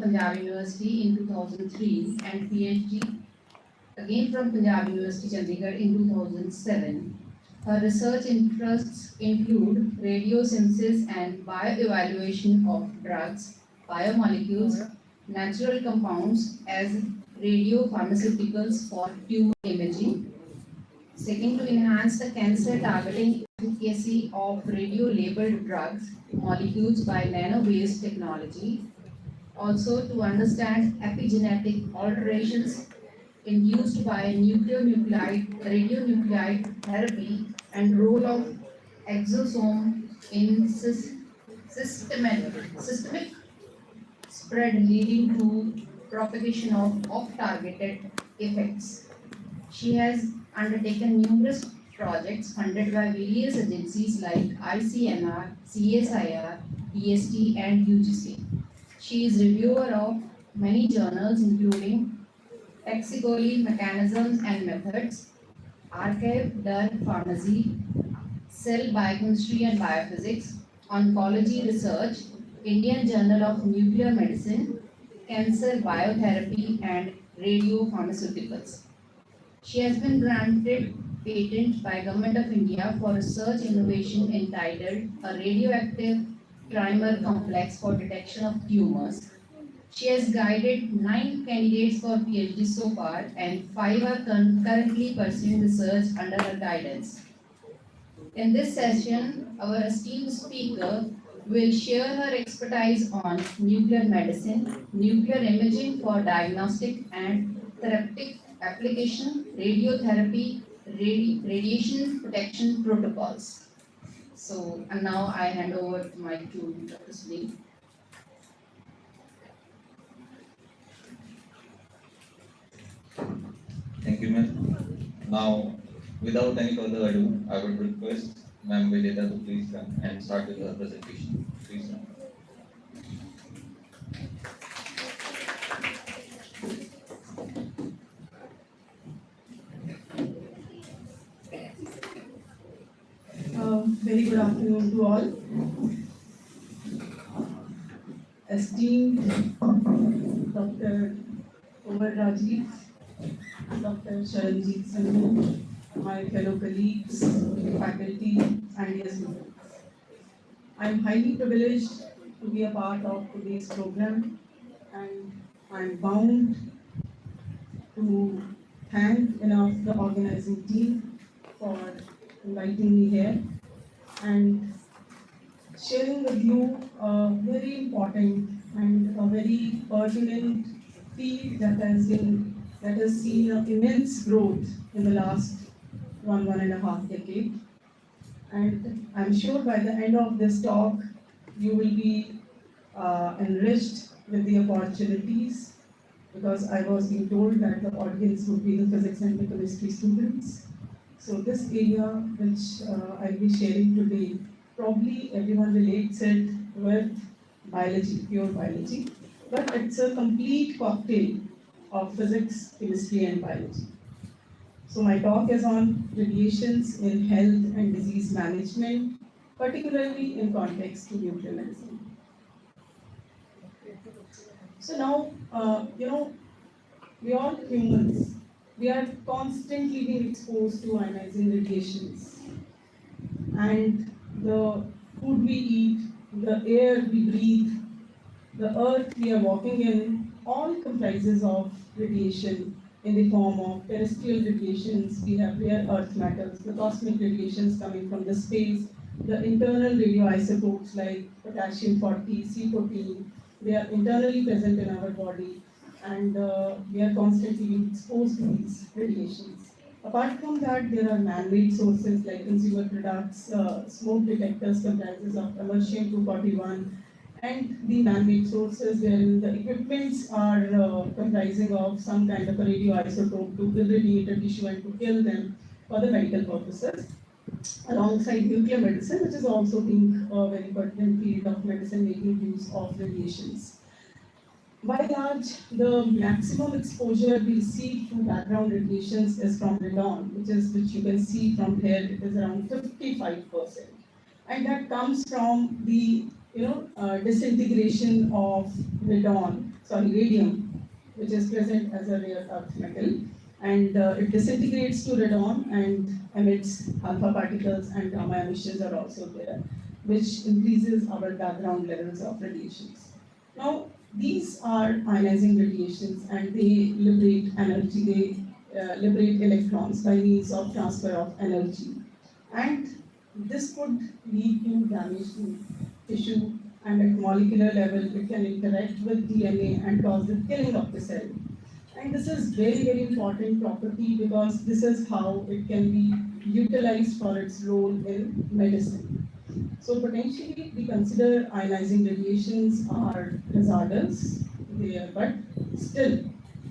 Punjab University in 2003 and PhD again from Punjab University Chandigarh in 2007. Her research interests include radiosynthesis and bioevaluation of drugs, biomolecules, natural compounds as radiopharmaceuticals for tumor imaging. Second, to enhance the cancer targeting efficacy of radio-labeled drugs, molecules by nano-based technology. Also, to understand epigenetic alterations induced by radionuclide therapy and role of exosome in systemic spread leading to propagation of off-targeted effects. She has undertaken numerous projects funded by various agencies like ICNR, CSIR, PST, and UGC. She is reviewer of many journals including Toxicology Mechanisms and Methods, Archive Done Pharmacy, Cell Biochemistry and Biophysics, Oncology Research, Indian Journal of Nuclear Medicine, Cancer Biotherapy, and Radiopharmaceuticals. She has been granted patent by Government of India for research innovation entitled A Radioactive Trimer Complex for Detection of Tumors. She has guided 9 candidates for PhD so far and 5 are currently pursuing research under her guidance. In this session, our esteemed speaker will share her expertise on nuclear medicine, nuclear imaging for diagnostic and therapeutic application, radiotherapy, radiation protection protocols. So, and now I hand over the mic to Dr. Sunil. Thank you, ma'am. Now, without any further ado, I would request Ma'am Vedita to please come and start with her presentation. Please, ma'am. Very good afternoon to all. Esteemed Dr. Omar Rajiv, Dr. Charanjit Sandhu, my fellow colleagues, faculty, and dear students. I am highly privileged to be a part of today's program, and I am bound to thank the organizing team for inviting me here and sharing with you a very important and a very pertinent field that has seen an immense growth in the last one and a half decade. And I'm sure by the end of this talk, you will be enriched with the opportunities, because I was being told that the audience would be the physics and the chemistry students. So this area which I'll be sharing today, probably everyone relates it with biology, pure biology, but it's a complete cocktail of physics, chemistry, and biology. So my talk is on radiations in health and disease management, particularly in context to nuclear medicine. So now, we all humans, we are constantly being exposed to ionizing radiations. And the food we eat, the air we breathe, the earth we are walking in, all comprises of radiation in the form of terrestrial radiations. We have rare earth metals, the cosmic radiations coming from the space, the internal radioisotopes like potassium-40, C14, they are internally present in our body, and we are constantly being exposed to these radiations. Apart from that, there are man-made sources like consumer products, smoke detectors comprises of Americium-241, and the man-made sources wherein the equipments are comprising of some kind of a radioisotope to irradiate a tissue and to kill them for the medical purposes, alongside nuclear medicine, which is also being a very pertinent field of medicine making use of radiations. By and large, the maximum exposure we see through background radiations is from radon, which you can see from here. It is around 55%, and that comes from the disintegration of radon radium, which is present as a rare earth metal, and it disintegrates to radon and emits alpha particles, and gamma emissions are also there, which increases our background levels of radiations. Now, these are ionizing radiations and they liberate energy, they liberate electrons by means of transfer of energy. And this could lead to damage to tissue, and at molecular level it can interact with DNA and cause the killing of the cell. And this is very important property because this is how it can be utilized for its role in medicine. So potentially we consider ionizing radiations are hazardous, but still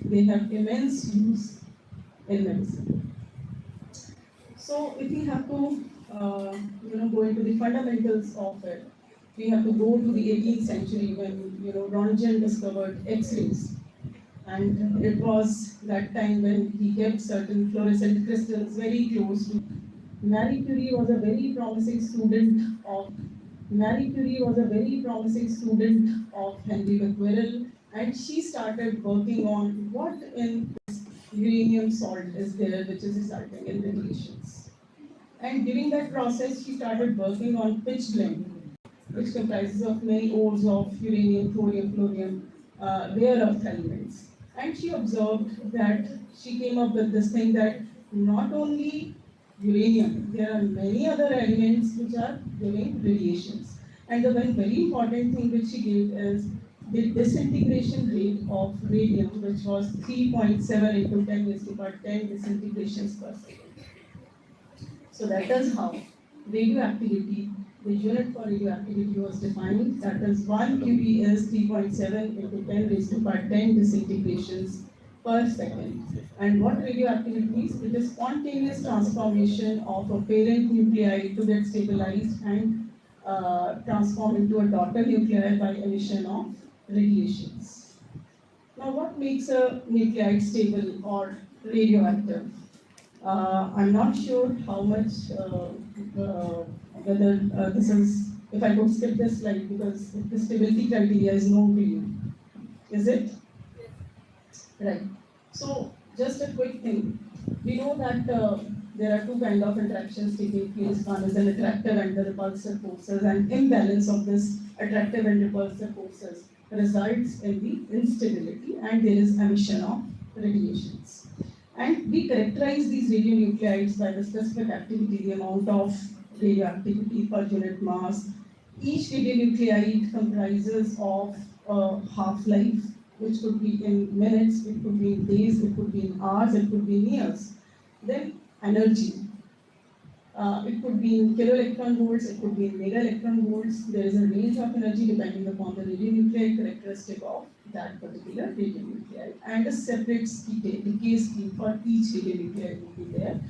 they have immense use in medicine. So if we have to go into the fundamentals of it, we have to go to the 18th century when Röntgen discovered X-rays, and it was that time when he kept certain fluorescent crystals very close to. Marie Curie was a very promising student of Henry Becquerel, and she started working on what in uranium salt is there which is resulting in radiations. And during that process, she started working on pitch blende, which comprises of many ores of uranium, thorium, fluorium, rare earth elements. And she observed that she came up with this thing that not only uranium, there are many other elements which are giving radiations. And the one very important thing which she gave is the disintegration rate of radium, which was 3.7 into 10 raised to power 10 disintegrations per second. So that is how radioactivity, the unit for radioactivity was defined. That is 1 QE is 3.7 into 10 raised to power 10 disintegrations per second. And what radioactivity means? It is spontaneous transformation of a parent nuclei to get stabilized and transform into a daughter nuclei by emission of radiations. Now, what makes a nuclide stable or radioactive? I'm not sure how much, whether this is, if I could skip this slide because the stability criteria is known to you. Is it? Right. So, just a quick thing. We know that there are two kinds of interactions taking place. One is an attractive and the repulsive forces, and imbalance of this attractive and repulsive forces results in the instability, and there is emission of radiations. And we characterize these radionuclides by the specific activity, the amount of radioactivity per unit mass. Each radionuclide comprises of a half-life, which could be in minutes, it could be in days, it could be in hours, it could be in years. Then energy. It could be in kiloelectron volts, it could be in mega electron volts. There is a range of energy depending upon the radionuclide characteristic of that particular radionuclide, and a separate decay scheme for each radionuclide will be there,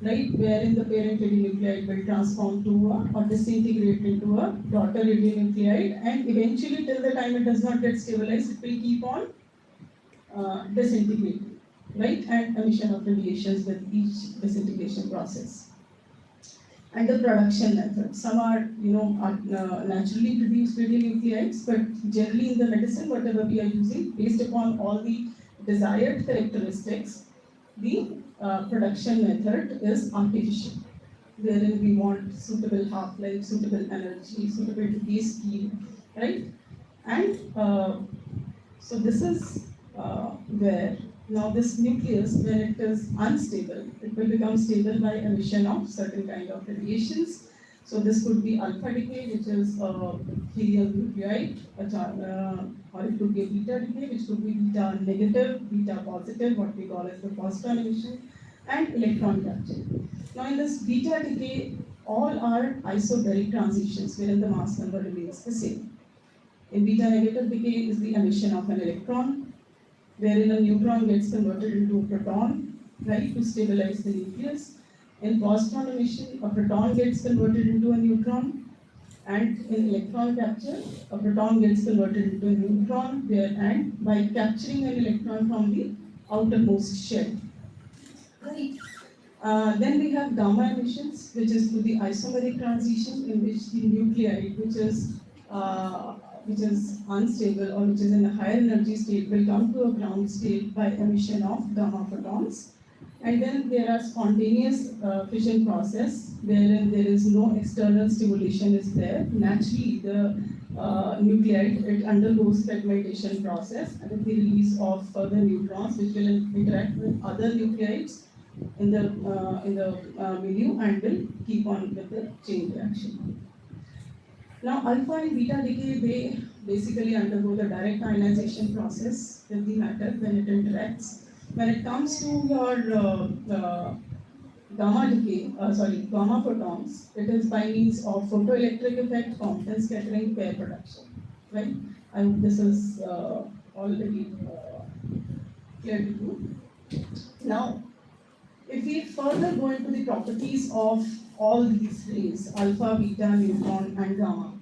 right? Wherein the parent radionuclide will transform to or disintegrate into a daughter radionuclide, and eventually, till the time it does not get stabilized, it will keep on disintegrating, right? And emission of radiations with each disintegration process. And the production method. Some are, naturally produced radionuclides, but generally in the medicine, whatever we are using, based upon all the desired characteristics, the production method is artificial, wherein we want suitable half-life, suitable energy, suitable decay scheme, right? And so this is where now this nucleus, when it is unstable, it will become stable by emission of certain kind of radiations. So this could be alpha decay, which is a helium nuclide, or it could be a beta decay, which could be beta negative, beta positive, what we call as the positron emission, and electron capture. Now in this beta decay, all are isobaric transitions wherein the mass number remains the same. In beta negative decay is the emission of an electron, wherein a neutron gets converted into a proton, right, to stabilize the nucleus. In positron emission, a proton gets converted into a neutron, and in electron capture, a proton gets converted into a neutron, and by capturing an electron from the outermost shell. Right. Then we have gamma emissions, which is through the isomeric transition, in which the nuclide, which is which is unstable or which is in a higher energy state will come to a ground state by emission of gamma photons. And then there are spontaneous fission process wherein there is no external stimulation is there. Naturally, the nuclide, it undergoes fragmentation process and with the release of further neutrons which will interact with other nuclides in the milieu and will keep on with the chain reaction. Now, alpha and beta decay, they basically undergo the direct ionization process with the matter when it interacts. When it comes to your gamma photons, it is by means of photoelectric effect, Compton scattering, pair production, right? I hope this is already clear to you. Now, if we further go into the properties of all these rays, alpha, beta, neutron, and gamma,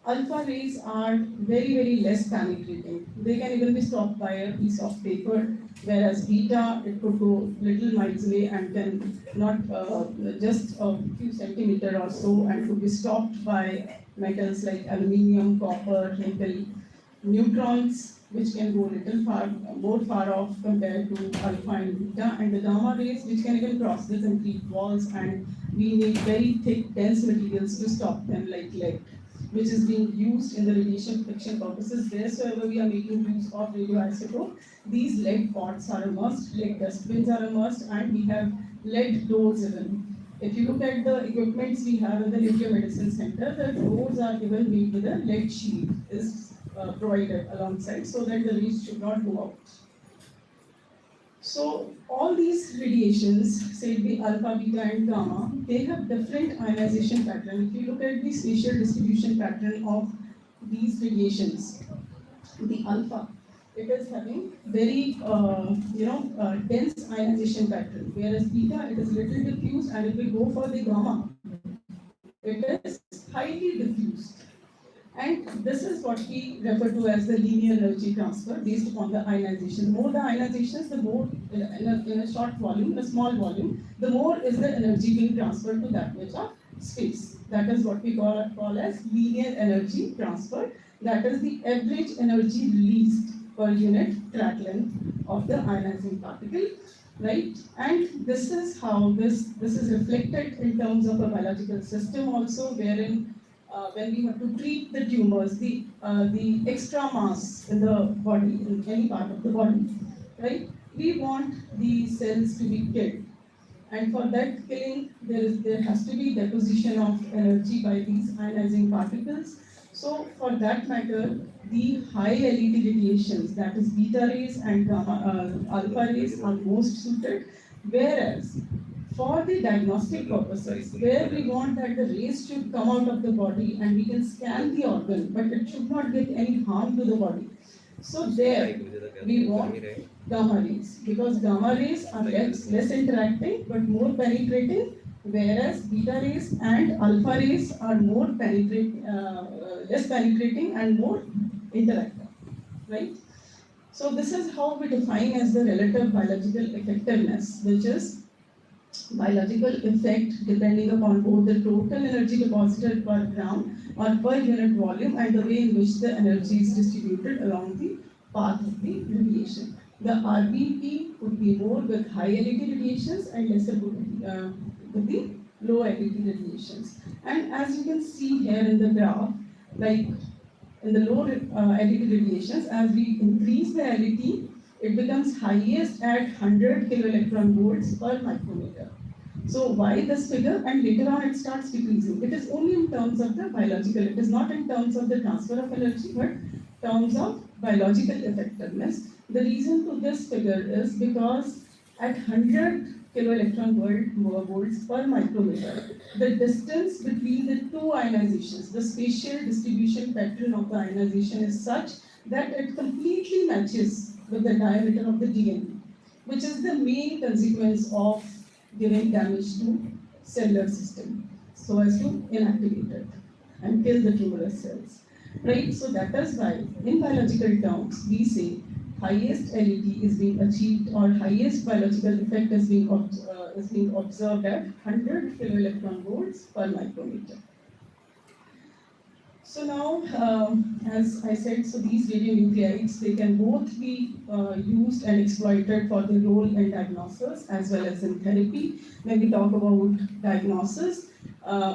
alpha rays are very, very less penetrating. They can even be stopped by a piece of paper, whereas beta, it could go little miles away and can not just a few centimeter or so and could be stopped by metals like aluminium, copper, nickel. Neutrons, which can go little far, more far off compared to alpha and beta, and the gamma rays, which can even cross the concrete walls, and we need very thick, dense materials to stop them, like lead, which is being used in the radiation protection purposes. Wheresoever we are making use of radioisotope, these lead pots are a must, lead dustbins are a must, and we have lead doors even. If you look at the equipments we have in the nuclear medicine center, the doors are even made with a lead sheet is provided alongside so that the rays should not go out. So all these radiations, say the alpha, beta and gamma, they have different ionization pattern. If you look at the spatial distribution pattern of these radiations, the alpha, it is having very dense ionization pattern, whereas beta, it is little diffused, and if we go for the gamma, it is highly diffused. And this is what we refer to as the linear energy transfer based upon the ionization. The more the ionizations, the more in a short volume, in a small volume, the more is the energy being transferred to that much of space. That is what we call as linear energy transfer. That is the average energy released per unit track length of the ionizing particle, right? And this is how this is reflected in terms of a biological system also, wherein when we have to treat the tumors, the extra mass in the body, in any part of the body, right? We want the cells to be killed, and for that killing, there has to be deposition of energy by these ionizing particles. So for that matter, the high LED radiations, that is beta rays and alpha rays, are most suited, whereas for the diagnostic purposes, where we want that the rays should come out of the body and we can scan the organ, but it should not get any harm to the body. So there, we want gamma rays, because gamma rays are less interacting but more penetrating, whereas beta rays and alpha rays are more less penetrating and more interactive, right? So this is how we define as the relative biological effectiveness, which is biological effect depending upon both the total energy deposited per gram or per unit volume and the way in which the energy is distributed along the path of the radiation. The RBP would be more with high LED radiations and lesser with the low LED radiations. And as you can see here in the graph, like in the low LED radiations, as we increase the LED, it becomes highest at 100 kiloelectron volts per micrometer. So why this figure? And later on it starts decreasing. It is only in terms of the biological. It is not in terms of the transfer of energy, but terms of biological effectiveness. The reason to this figure is because at 100 kiloelectron volts per micrometer, the distance between the two ionizations, the spatial distribution pattern of the ionization is such that it completely matches with the diameter of the DNA, which is the main consequence of giving damage to cellular system, so as to inactivate it and kill the tumorous cells, right? So that is why, in biological terms, we say highest LED is being achieved, or highest biological effect is being observed at 100 kiloelectron volts per micrometer. So now, as I said, so these radionuclides, they can both be used and exploited for the role in diagnosis as well as in therapy. When we talk about diagnosis,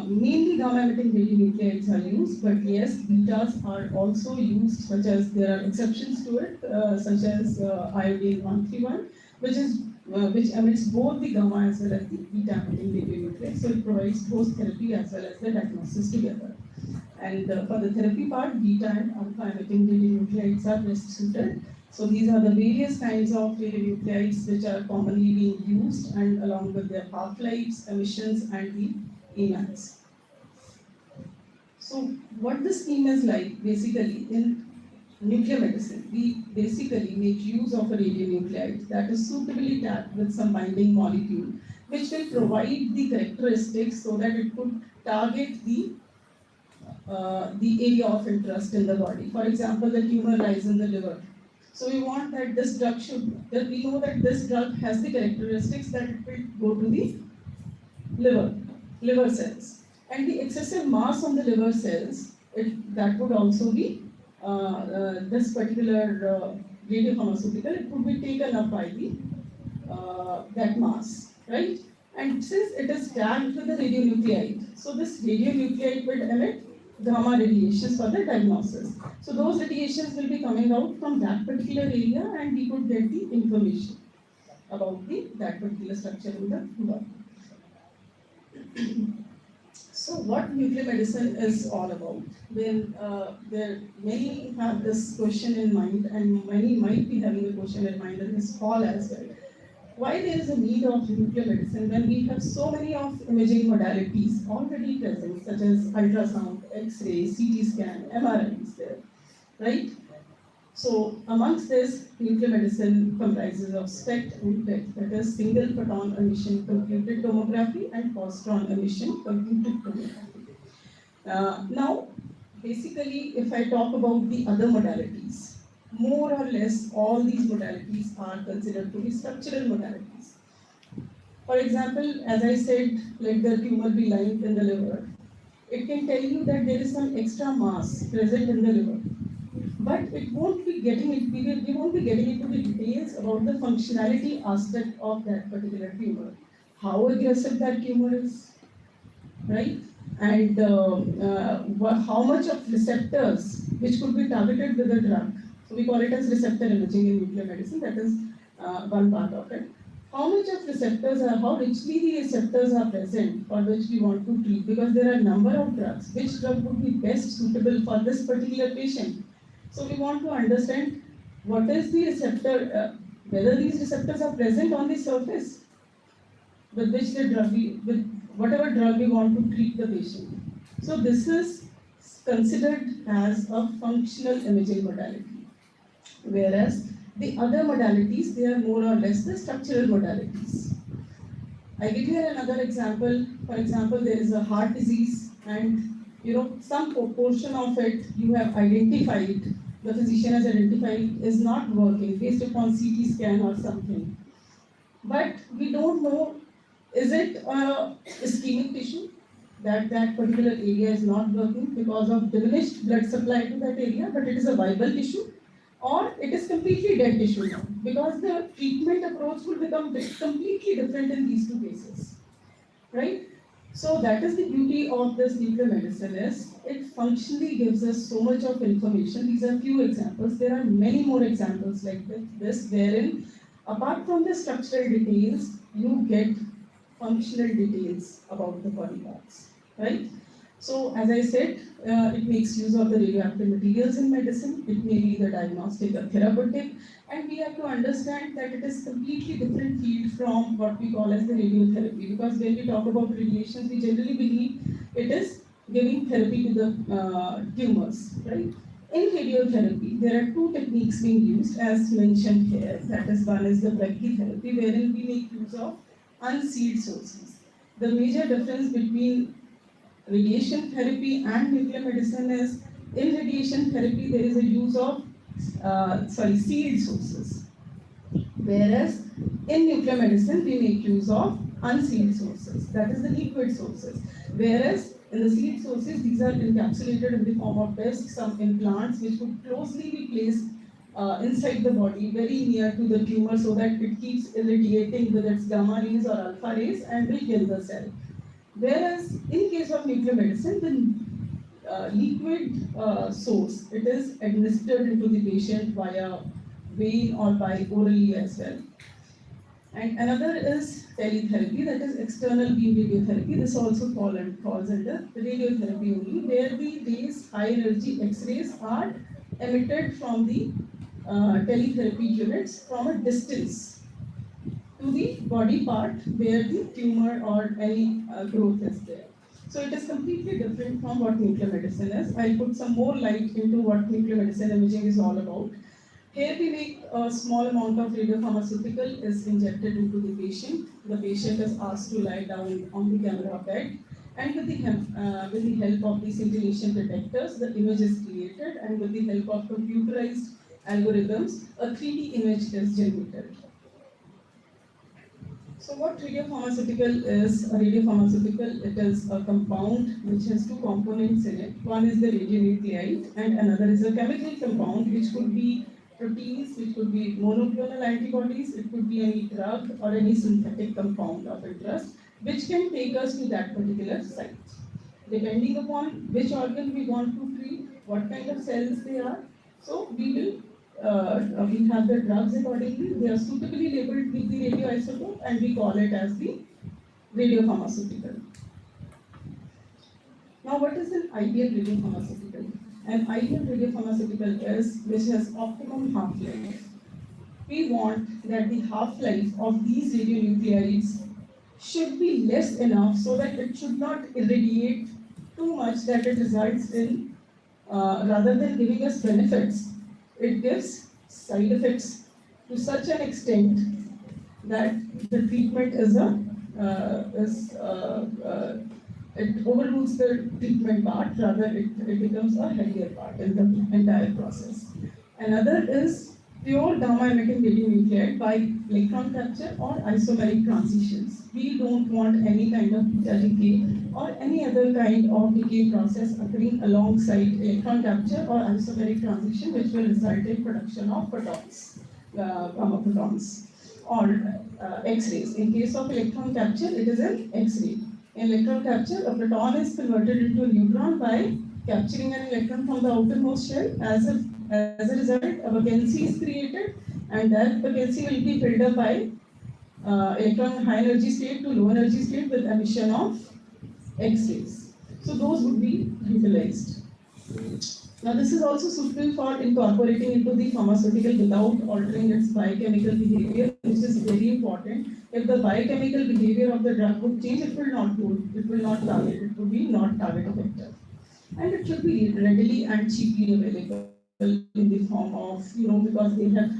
mainly gamma-emitting radionuclides are used, but yes, betas are also used, such as there are exceptions to it, such as iodine 131, which emits both the gamma as well as the beta-emitting radionuclides. So it provides both therapy as well as the diagnosis together. And for the therapy part, beta and alpha emitting radionuclides are best suited. So these are the various kinds of radionuclides which are commonly being used, and along with their half-lives, emissions, and the Emacs. So what the scheme is like, basically in nuclear medicine, we basically make use of a radionuclide that is suitably tagged with some binding molecule, which will provide the characteristics so that it could target the area of interest in the body. For example, the tumor lies in the liver. So we want that this drug that we know that this drug has the characteristics that it will go to the liver cells. And the excessive mass on the liver cells, that would also be this particular radiopharmaceutical, it would be taken up by that mass, right? And since it is tagged with the radionuclide, so this radionuclide will emit gamma radiations for the diagnosis. So those radiations will be coming out from that particular area, and we could get the information about that particular structure in the body. So what nuclear medicine is all about? When many have this question in mind, and many might be having a question in mind in this hall as well. Why there is a need of nuclear medicine when we have so many of imaging modalities already present, such as ultrasound, X-ray, CT scan, MRI is there, right? So amongst this, nuclear medicine comprises of SPECT and PET, that is single photon emission computed tomography and positron emission computed tomography. Now, basically, if I talk about the other modalities, more or less all these modalities are considered to be structural modalities. For example, as I said, let the tumor be lying in the liver. It can tell you that there is some extra mass present in the liver, but it won't be getting it. We won't be getting into the details about the functionality aspect of that particular tumor, how aggressive that tumor is, right? And how much of receptors which could be targeted with the drug. So we call it as receptor imaging in nuclear medicine. That is one part of it. How much of receptors are, how richly the receptors are present for which we want to treat, because there are a number of drugs. Which drug would be best suitable for this particular patient? So we want to understand what is the receptor, whether these receptors are present on the surface with which with whatever drug we want to treat the patient. So this is considered as a functional imaging modality. Whereas the other modalities, they are more or less the structural modalities. I give here another example. For example, there is a heart disease, and some proportion of it you have identified, the physician has identified is not working based upon CT scan or something. But we don't know, is it a ischemic tissue that particular area is not working because of diminished blood supply to that area, but it is a viable tissue, or it is completely dead tissue now, because the treatment approach will become completely different in these two cases, right? So that is the beauty of this nuclear medicine, is it functionally gives us so much of information. These are few examples. There are many more examples like this, wherein apart from the structural details, you get functional details about the body parts, right? So, as I said, it makes use of the radioactive materials in medicine. It may be either diagnostic or therapeutic, and we have to understand that it is completely different field from what we call as the radiotherapy. Because when we talk about radiations, we generally believe it is giving therapy to the tumors, right? In radiotherapy, there are two techniques being used, as mentioned here. That is, one is the brachytherapy, wherein we make use of unsealed sources. The major difference between radiation therapy and nuclear medicine is, in radiation therapy there is a use of sealed sources, whereas in nuclear medicine we make use of unsealed sources, that is the liquid sources. Whereas In the seed sources, these are encapsulated in the form of discs, some implants, which would closely be placed inside the body, very near to the tumor, so that it keeps irradiating with its gamma rays or alpha rays and will kill the cell. Whereas in case of nuclear medicine, the liquid source, it is administered into the patient via vein or by orally as well. And another is teletherapy, that is external beam radiotherapy. This also falls under radiotherapy only, where the rays, high energy X-rays are emitted from the teletherapy units from a distance to the body part where the tumor or any growth is there. So it is completely different from what nuclear medicine is. I'll put some more light into what nuclear medicine imaging is all about. Here we make a small amount of radiopharmaceutical is injected into the patient. The patient is asked to lie down on the camera bed, and with the help of the scintillation detectors, the image is created, and with the help of computerized algorithms, a 3D image is generated. So what radiopharmaceutical is? A radiopharmaceutical, it is a compound which has two components in it. One is the radionuclide and another is a chemical compound which could be proteins, which could be monoclonal antibodies, it could be any drug or any synthetic compound of interest, which can take us to that particular site. Depending upon which organ we want to treat, what kind of cells they are, so we have the drugs accordingly. They are suitably labeled with the radioisotope, and we call it as the radiopharmaceutical. Now, what is an ideal radiopharmaceutical? An ideal radiopharmaceutical is which has optimum half-life. We want that the half-life of these radionuclides should be less enough so that it should not irradiate too much that it results in, rather than giving us benefits, it gives side effects to such an extent that the treatment it overrules the treatment part, rather it becomes a heavier part in the entire process. Another is pure gamma emitting radionuclide by electron capture or isomeric transitions. We don't want any kind of beta decay or any other kind of decay process occurring alongside electron capture or isomeric transition, which will result in production of photons, gamma photons, or X-rays. In case of electron capture, it is an X-ray. In electron capture, a proton is converted into a neutron by capturing an electron from the outermost shell. As a result, a vacancy is created, and that vacancy will be filled up by electron high energy state to low energy state with emission of X-rays. So those would be utilized. Now this is also suitable for incorporating into the pharmaceutical without altering its biochemical behavior, which is very important. If the biochemical behavior of the drug would change, it will not target, it would be not target effective. And it should be readily and cheaply available in the form of, because they have,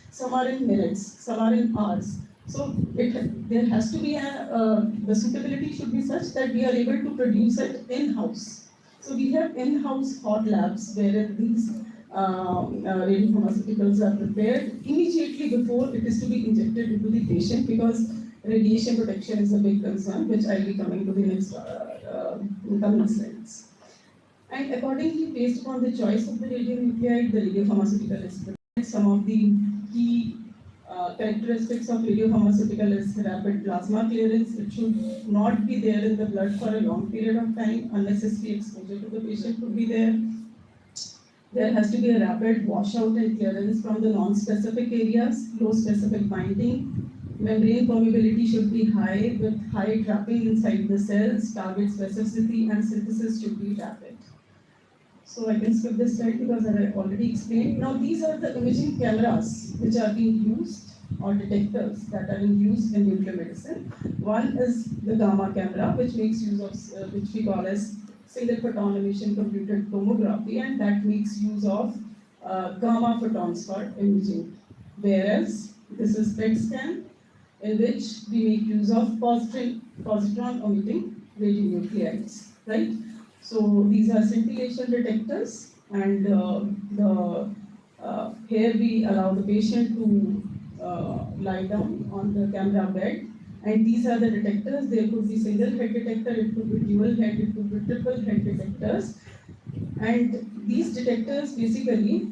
some are in minutes, some are in hours. So there has to be the suitability should be such that we are able to produce it in-house. So we have in-house hot labs where these radiopharmaceuticals are prepared immediately before it is to be injected into the patient, because radiation protection is a big concern, which I'll be coming to the next coming slides. And accordingly, based upon the choice of the radionuclide, the radiopharmaceutical is prepared. Some of the key characteristics of radiopharmaceutical is rapid plasma clearance. It should not be there in the blood for a long period of time. Unnecessary exposure to the patient could be there. There has to be a rapid washout and clearance from the non-specific areas, low specific binding. Membrane permeability should be high with high trapping inside the cells. Target specificity and synthesis should be rapid. So I can skip this slide because I already explained. Now these are the imaging cameras which are being used, or detectors that are in use in nuclear medicine. One is the gamma camera, which makes use of, which we call as single photon emission computed tomography, and that makes use of gamma photons for imaging. Whereas this is PET scan, in which we make use of positron emitting radionuclides, right? So these are scintillation detectors, and here we allow the patient to lie down on the camera bed, And these are the detectors. There could be single head detector, it could be dual head, it could be triple head detectors. And these detectors basically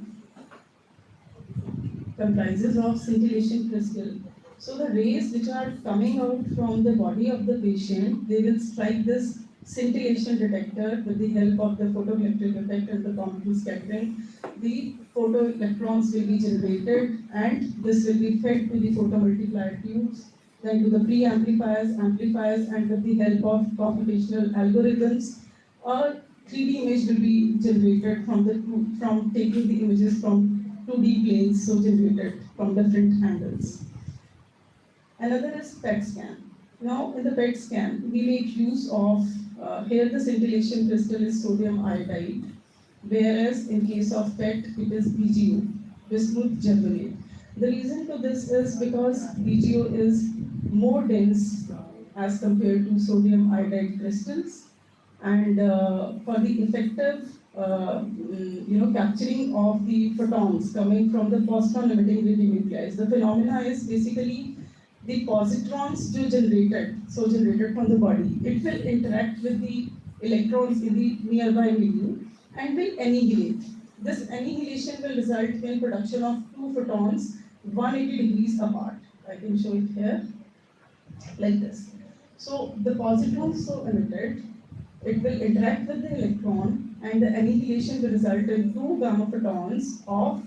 comprises of scintillation crystal. So the rays which are coming out from the body of the patient, they will strike this scintillation detector with the help of the photoelectric effect and the Compton scattering. The photoelectrons will be generated and this will be fed to the photomultiplier tubes, then to the preamplifiers, amplifiers, and with the help of computational algorithms, a 3D image will be generated from taking the images from 2D planes so generated from different angles. Another is PET scan. Now in the PET scan, we make use of, here the scintillation crystal is sodium iodide, whereas in case of PET it is BGO, bismuth germanate. The reason for this is because BGO is more dense as compared to sodium iodide crystals, and for the effective capturing of the photons coming from the postron limiting radionuclides. The phenomena is basically the positrons generated from the body. It will interact with the electrons in the nearby milieu and will annihilate. This annihilation will result in production of two photons 180 degrees apart. I can show it here like this. So the positrons so emitted, it will interact with the electron and the annihilation will result in two gamma photons of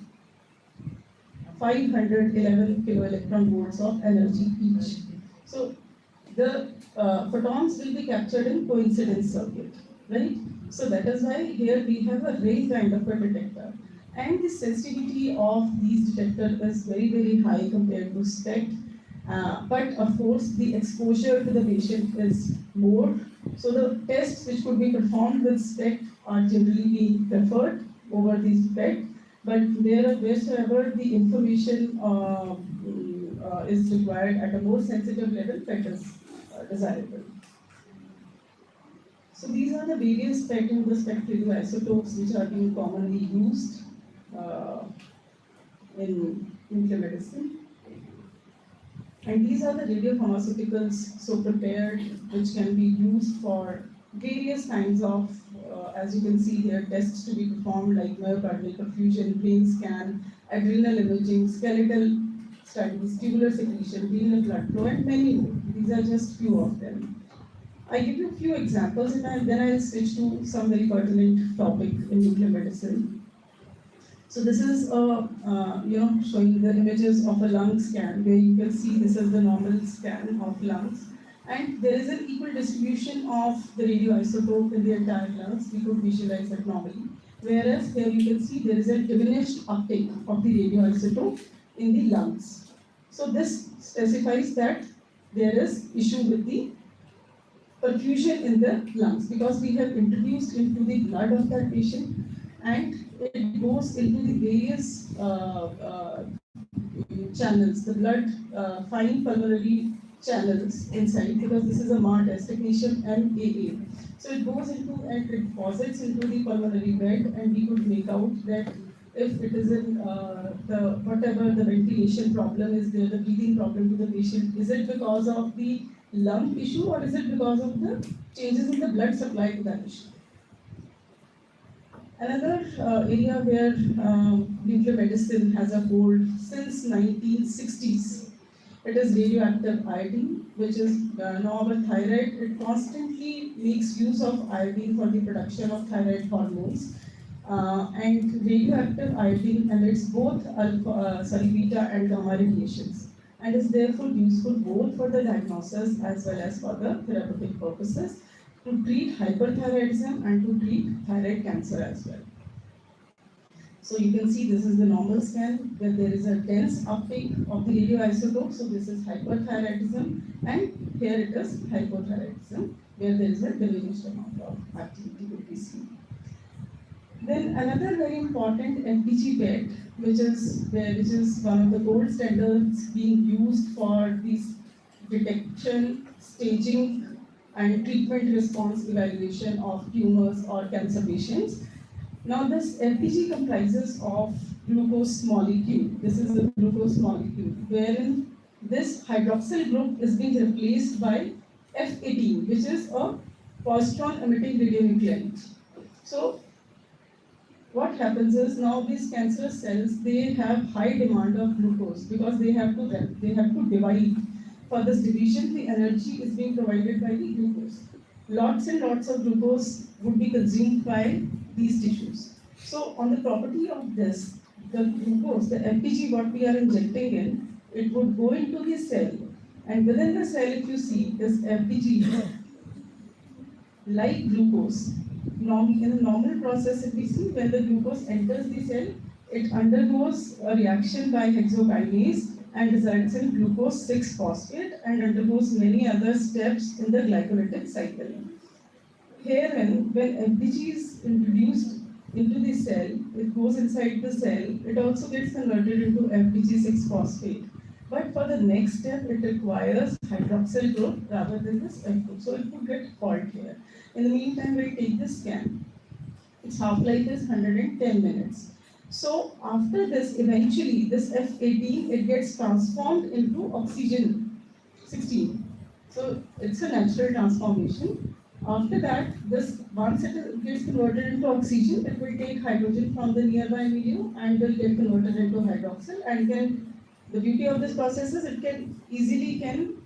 511 kiloelectron volts of energy each. So the photons will be captured in coincidence circuit, right? So that is why here we have a ray kind of a detector. And the sensitivity of these detectors is very, very high compared to SPECT. But of course, the exposure to the patient is more. So the tests which could be performed with SPECT are generally being preferred over the SPECT. But wheresoever the information is required at a more sensitive level, PET is desirable. So these are the various SPECT and the SPECT radioisotopes which are being commonly used in nuclear medicine. And these are the radiopharmaceuticals so prepared which can be used for various kinds of, as you can see here, tests to be performed like myocardial perfusion, brain scan, adrenal imaging, skeletal studies, tubular secretion, renal blood flow, and many more. These are just few of them. I give you a few examples and then I'll switch to some very pertinent topic in nuclear medicine. So this is showing the images of a lung scan where you can see this is the normal scan of lungs, and there is an equal distribution of the radioisotope in the entire lungs. We could visualize that normally. Whereas here you can see there is a diminished uptake of the radioisotope in the lungs. So this specifies that there is issue with the perfusion in the lungs because we have introduced into the blood of that patient and it goes into the various channels, the blood fine pulmonary channels inside because this is a MAR test, technetium MAA. So it goes into and it deposits into the pulmonary bed and we could make out that if it is in whatever the ventilation problem is there, the breathing problem to the patient, is it because of the lung issue or is it because of the changes in the blood supply to that patient? Another area where nuclear medicine has a hold since 1960s, it is radioactive iodine, which is now our thyroid. It constantly makes use of iodine for the production of thyroid hormones. And radioactive iodine emits both beta and gamma radiations and is therefore useful both for the diagnosis as well as for the therapeutic purposes to treat hyperthyroidism and to treat thyroid cancer as well. So you can see this is the normal scan where there is a dense uptake of the radioisotope. So this is hyperthyroidism and here it is hypothyroidism where there is a diminished amount of activity could be seen. Then another very important FDG PET, which is one of the gold standards being used for this detection, staging, and treatment response evaluation of tumors or cancer patients. Now this FDG comprises of glucose molecule. This is a glucose molecule wherein this hydroxyl group is being replaced by F18, which is a positron emitting radionuclide. So what happens is now these cancerous cells, they have high demand of glucose because they have to divide. For this division, the energy is being provided by the glucose. Lots and lots of glucose would be consumed by these tissues. So on the property of this, the glucose, the FPG what we are injecting in, it would go into the cell, and within the cell if you see this FPG like glucose. In a normal process, if we see when the glucose enters the cell, it undergoes a reaction by hexokinase and results in glucose 6-phosphate and undergoes many other steps in the glycolytic cycle. Herein, when FDG is introduced into the cell, it goes inside the cell, it also gets converted into FDG 6-phosphate. But for the next step, it requires hydroxyl group rather than this F group. So it could get halt here. In the meantime, we'll take the scan. Its half-life is 110 minutes. So after this, eventually, this F18, it gets transformed into oxygen 16. So it's a natural transformation. After that, this once it gets converted into oxygen, it will take hydrogen from the nearby medium and will get converted into hydroxyl, and then the beauty of this process is it can easily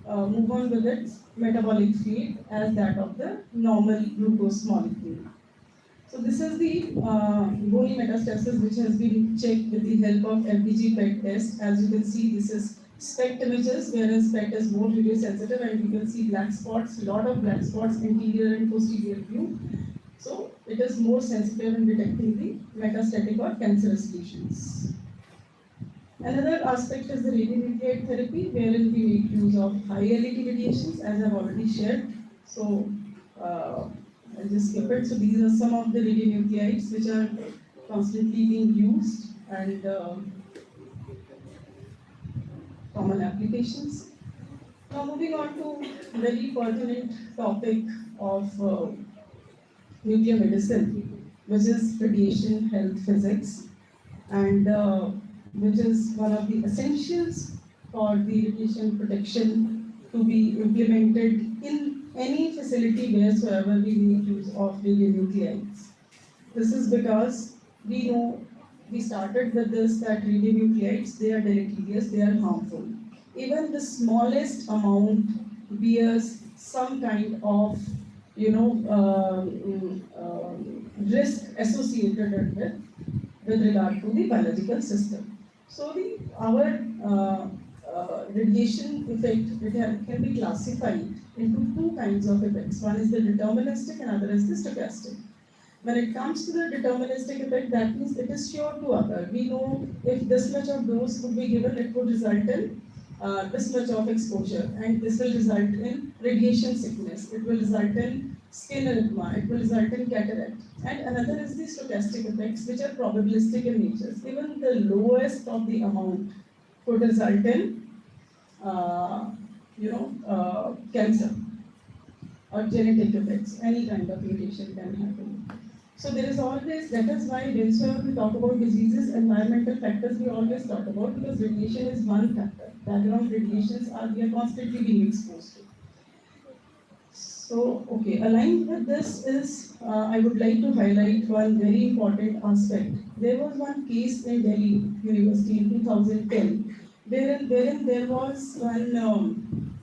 move on with its metabolic fate as that of the normal glucose molecule. So this is the bony metastasis which has been checked with the help of FDG PET test. As you can see, this is SPECT images, whereas PET is more video sensitive, and you can see black spots, lot of black spots, anterior and posterior view. So it is more sensitive in detecting the metastatic or cancerous lesions. Another aspect is the radionuclide therapy, wherein we make use of high LED radiations, as I've already shared. So I'll just skip it. So these are some of the radionuclides which are constantly being used and common applications. Now moving on to very pertinent topic of nuclear medicine, which is radiation health physics, and which is one of the essentials for the radiation protection to be implemented in any facility wheresoever we make use of radionuclides. This is because we know we started with this that radionuclides, they are deleterious, they are harmful. Even the smallest amount bears some kind of risk associated with regard to the biological system. So our radiation effect can be classified into two kinds of effects. One is the deterministic and other is the stochastic. When it comes to the deterministic effect, that means it is sure to occur. We know if this much of dose would be given, it would result in this much of exposure, and this will result in radiation sickness. It will result in skin erythema. It will result in cataract. And another is the stochastic effects, which are probabilistic in nature. Even the lowest of the amount could result in, cancer or genetic effects. Any kind of mutation can happen. So there is always, that is why whenever we talk about diseases, environmental factors we always talk about, because radiation is one factor. Background radiations we are constantly being exposed to. So, okay, aligned with this is, I would like to highlight one very important aspect. There was one case in Delhi University in 2010, wherein there was one,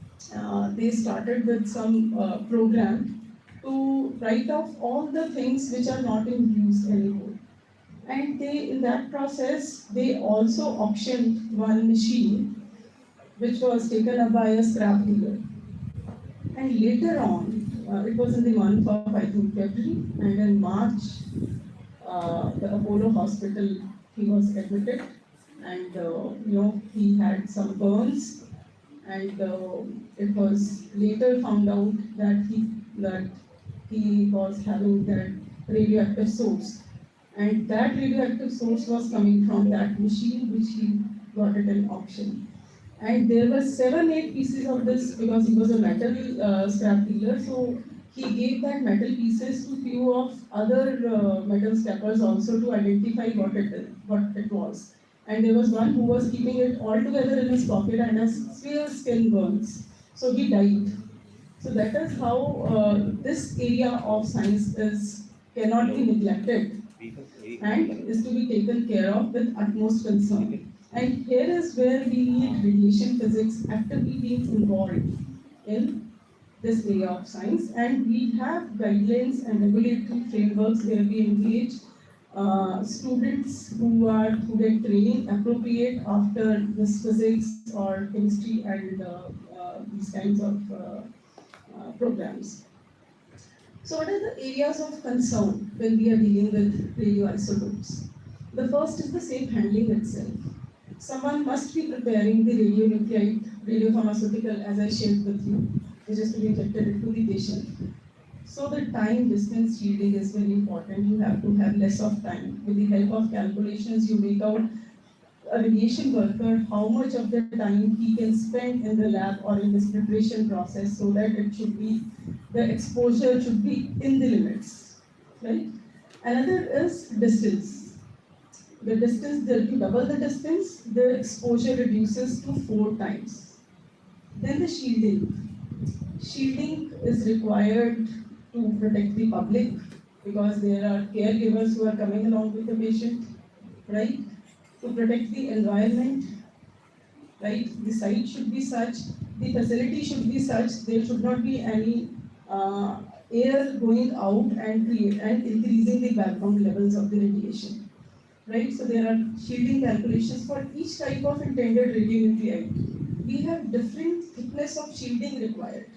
they started with some program to write off all the things which are not in use anymore. And in that process, they also auctioned one machine which was taken up by a scrap dealer. And later on, it was in the month of, I think, February, and in March, the Apollo hospital, he was admitted, and he had some burns, and it was later found out that he was having that radioactive source, and that radioactive source was coming from that machine which he got it in auction. And there were 7-8 pieces of this, because he was a metal scrap dealer, so he gave that metal pieces to few of other metal scrappers also to identify what it was. and there was one who was keeping it all together in his pocket and has severe skin burns. So he died. So that is how this area of science is cannot be neglected and is to be taken care of with utmost concern. And here is where we need radiation physics actively being involved in this area of science, and we have guidelines and regulatory frameworks where we engage students who get training appropriate after this physics or chemistry and these kinds of programs. So what are the areas of concern when we are dealing with radioisotopes? The first is the safe handling itself. Someone must be preparing the radionuclide radiopharmaceutical as I shared with you, which is to be injected into the patient. So the time distance shielding is very important. You have to have less of time. With the help of calculations, you make out a radiation worker how much of the time he can spend in the lab or in this preparation process, so that it should be the exposure should be in the limits, right? Another is distance. The distance, if you double the distance, the exposure reduces to 4 times. Then the shielding. Shielding is required to protect the public because there are caregivers who are coming along with the patient, right? To protect the environment, right? The site should be such, the facility should be such, there should not be any air going out and increasing the background levels of the radiation, right? So there are shielding calculations for each type of intended radionuclide. We have different thickness of shielding required,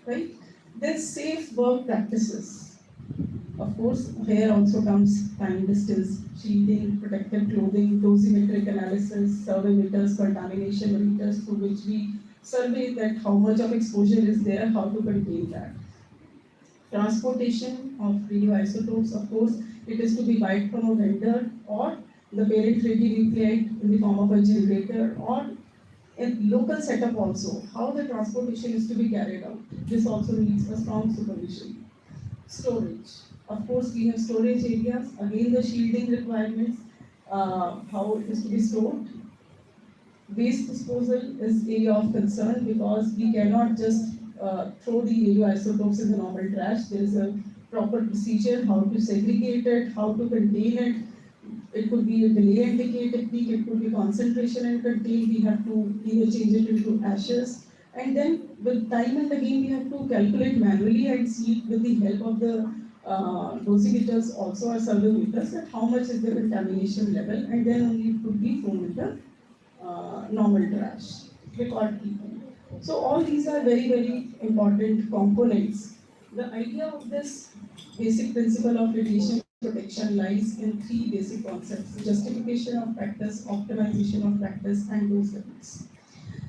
right? Then safe work practices. Of course, here also comes time, distance, shielding, protective clothing, dosimetric analysis, survey meters, contamination meters through which we survey that how much of exposure is there, how to contain that. Transportation of radioisotopes, of course, it is to be bought from a vendor or the parent radionuclide in the form of a generator or a local setup also. How the transportation is to be carried out. This also needs a strong supervision. Storage. Of course, we have storage areas. Again, the shielding requirements, how it is to be stored. Waste disposal is area of concern because we cannot just throw the radioisotopes in the normal trash. There is a proper procedure how to segregate it, how to contain it. It could be a delay and decay technique, it could be concentration and contain. We have to either change it into ashes. And then with time and again, we have to calculate manually and see with the help of the dosimeters also or survey meters that how much is the contamination level, and then only it could be thrown in the normal trash, record keeping. So all these are very, very important components. The idea of this basic principle of radiation protection lies in 3 basic concepts: justification of practice, optimization of practice, and dose levels.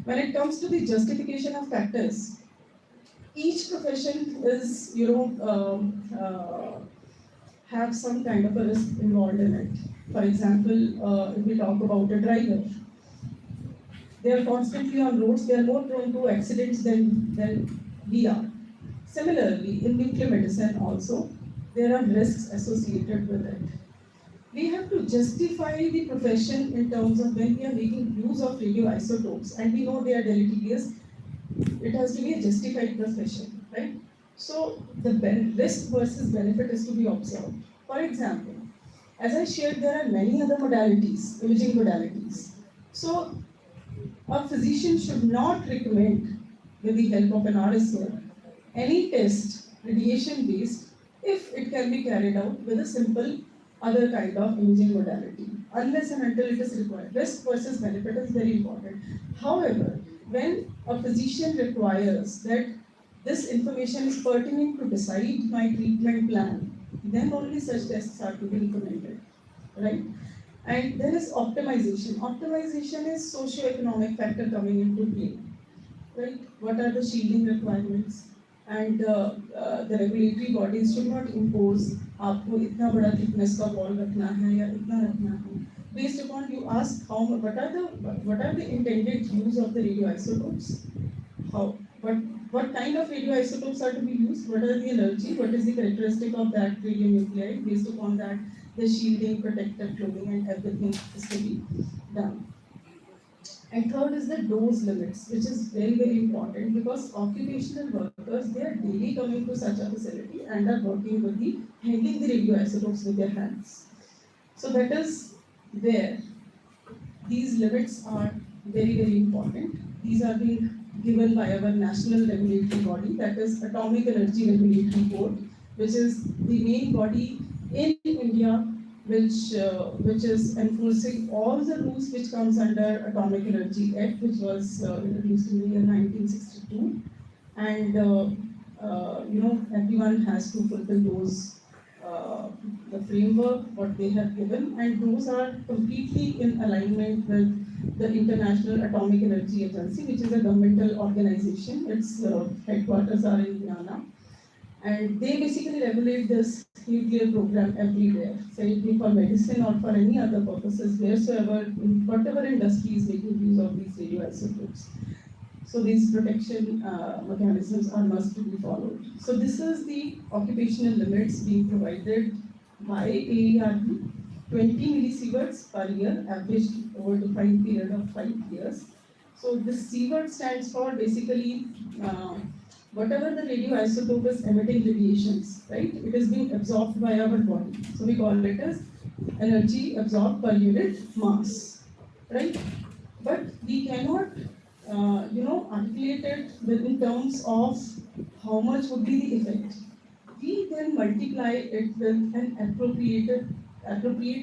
When it comes to the justification of practice, each profession is, have some kind of a risk involved in it. For example, if we talk about a driver, they are constantly on roads, they are more prone to accidents than we are. Similarly, in nuclear medicine also, there are risks associated with it. We have to justify the profession in terms of when we are making use of radioisotopes, and we know they are deleterious, it has to be a justified profession, right? So the risk versus benefit is to be observed. For example, as I shared, there are many other modalities, imaging modalities. So a physician should not recommend, with the help of an RSO, any test, radiation based, if it can be carried out with a simple other kind of imaging modality, unless and until it is required. Risk versus benefit is very important. However, when a physician requires that this information is pertinent to decide my treatment plan, then only such tests are to be implemented, right? And there is optimization. Optimization is socio-economic factor coming into play, right? What are the shielding requirements? And the regulatory bodies should not impose आपको इतना बड़ा thickness का wall रखना है या इतना रखना है. Based upon you ask what are the intended use of the radioisotopes? How what kind of radioisotopes are to be used? What are the energy? What is the characteristic of that radionuclide? Based upon that, the shielding, protective clothing, and everything is to be done. And third is the dose limits, which is very, very important because occupational workers, they are daily coming to such a facility and are working with the handling the radioisotopes with their hands. So that is where these limits are very, very important. These are being given by our national regulatory body, that is Atomic Energy Regulatory Board, which is the main body in India which is enforcing all the rules which comes under Atomic Energy Act, which was introduced in the year 1962. And everyone has to fulfill those the framework what they have given, and those are completely in alignment with the International Atomic Energy Agency, which is a governmental organization. Its headquarters are in Vienna, and they basically regulate this nuclear program everywhere, say it be for medicine or for any other purposes, wheresoever, in whatever industry is making use of these radioisotopes. So these protection mechanisms are must to be followed. So this is the occupational limits being provided by AERB, 20 millisieverts per year, averaged over the time period of 5 years. So this sievert stands for basically whatever the radioisotope is emitting radiations, right? It is being absorbed by our body. So we call it as energy absorbed per unit mass, right? But we cannot articulate it in terms of how much would be the effect. We then multiply it with an appropriate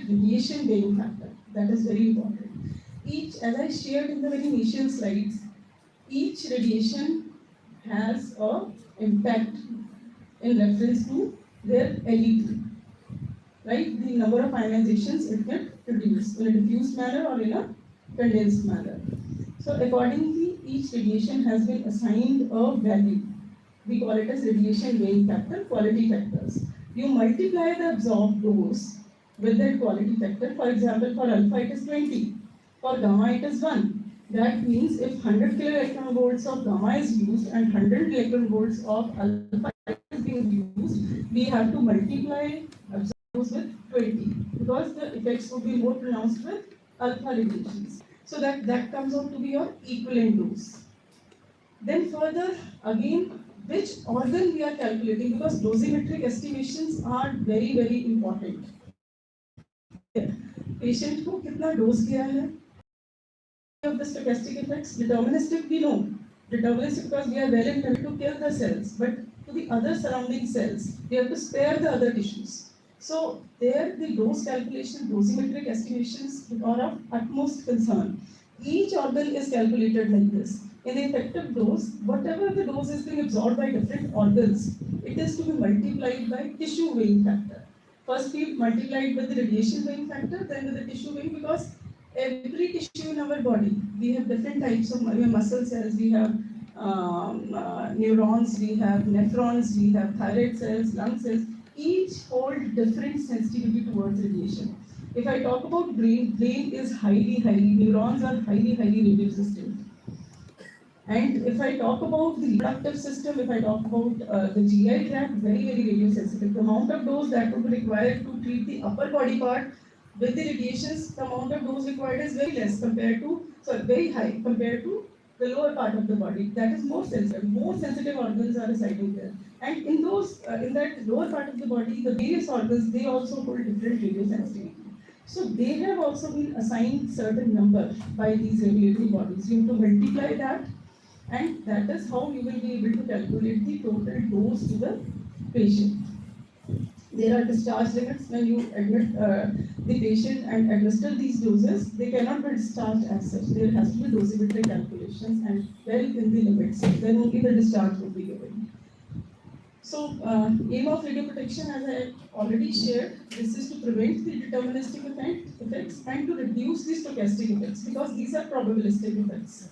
radiation weighing factor. That is very important. Each, as I shared in the very initial slides, each radiation has a impact in reference to their LET, right? The number of ionizations it can produce in a diffuse manner or in a condensed manner. So accordingly, each radiation has been assigned a value. We call it as radiation weighing factor, quality factors. You multiply the absorbed dose with that quality factor. For example, for alpha it is 20, for gamma it is 1. That means if 100 kiloelectron volts of gamma is used and 100 electron volts of alpha is being used, we have to multiply absorbed dose with 20 because the effects would be more pronounced with alpha radiations. So that comes out to be your equivalent dose. Then further, again, which organ we are calculating, because dosimetric estimations are very, very important. Patient को कितना dose दिया है? Of the stochastic effects, deterministic we know. Deterministic because we are well intended to kill the cells, but to the other surrounding cells, we have to spare the other tissues. So there the dose calculation, dosimetric estimations are of utmost concern. Each organ is calculated like this. In the effective dose, whatever the dose is being absorbed by different organs, it is to be multiplied by tissue weighing factor. First we multiplied with the radiation weighing factor, then with the tissue weighing, because every tissue in our body, we have different types of muscle cells, we have neurons, we have nephrons, we have thyroid cells, lung cells, each hold different sensitivity towards radiation. If I talk about brain is highly, neurons are highly radio resistant. And if I talk about the reproductive system, if I talk about the GI tract, very, very radio sensitive. The amount of dose that would be required to treat the upper body part with the radiations, the amount of dose required is very less compared to, very high compared to the lower part of the body. That is more sensitive. More sensitive organs are residing there. And in those, in that lower part of the body, the various organs, they also hold different radio sensitivity. So they have also been assigned certain number by these regulatory bodies. You have to multiply that, and that is how you will be able to calculate the total dose to the patient. There are discharge limits when you admit the patient and administer these doses. They cannot be discharged as such. There has to be dosimetry calculations and well in the limits. Then only the discharge will be given. So, aim of radio protection, as I already shared, this is to prevent the deterministic effects and to reduce the stochastic effects, because these are probabilistic effects,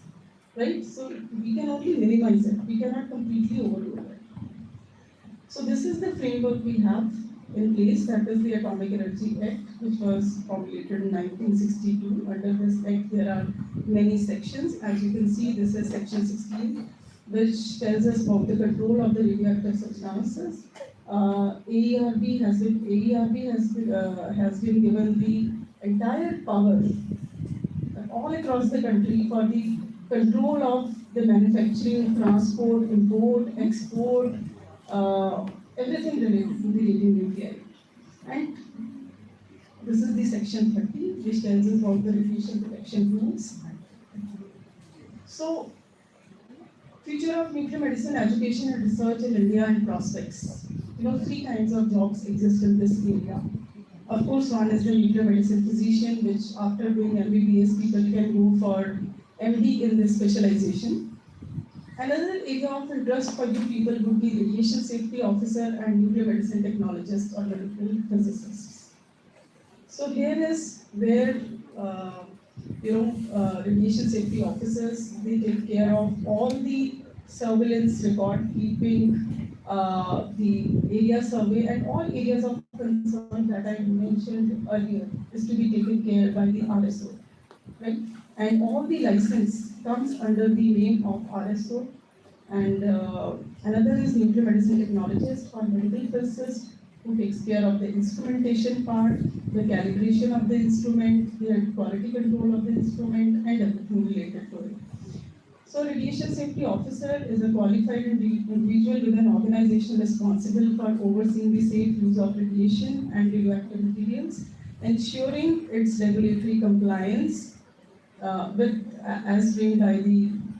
right? So we can only minimize it. We cannot completely overload it. So this is the framework we have in place. That is the Atomic Energy Act, which was formulated in 1962. Under this act, there are many sections. As you can see, this is section 16, which tells us about the control of the radioactive substances. has been given the entire power all across the country for the control of the manufacturing, transport, import, export, everything related to the radionuclide. And this is the section 30, which tells us about the radiation protection rules. So, future of nuclear medicine education and research in India and prospects. Three kinds of jobs exist in this area. Of course, one is the nuclear medicine physician, which after doing MBBS, people can go for MD in this specialization. Another area of interest for you people would be radiation safety officer and nuclear medicine technologist or medical physicists. So here is where radiation safety officers, they take care of all the surveillance, record keeping, the area survey, and all areas of concern that I mentioned earlier is to be taken care by the RSO, right? And all the license comes under the name of RSO. And another is nuclear medicine technologist or medical physicist, who takes care of the instrumentation part, the calibration of the instrument, the quality control of the instrument, and everything related to it. So, radiation safety officer is a qualified individual with an organization responsible for overseeing the safe use of radiation and radioactive materials, ensuring its regulatory compliance as framed by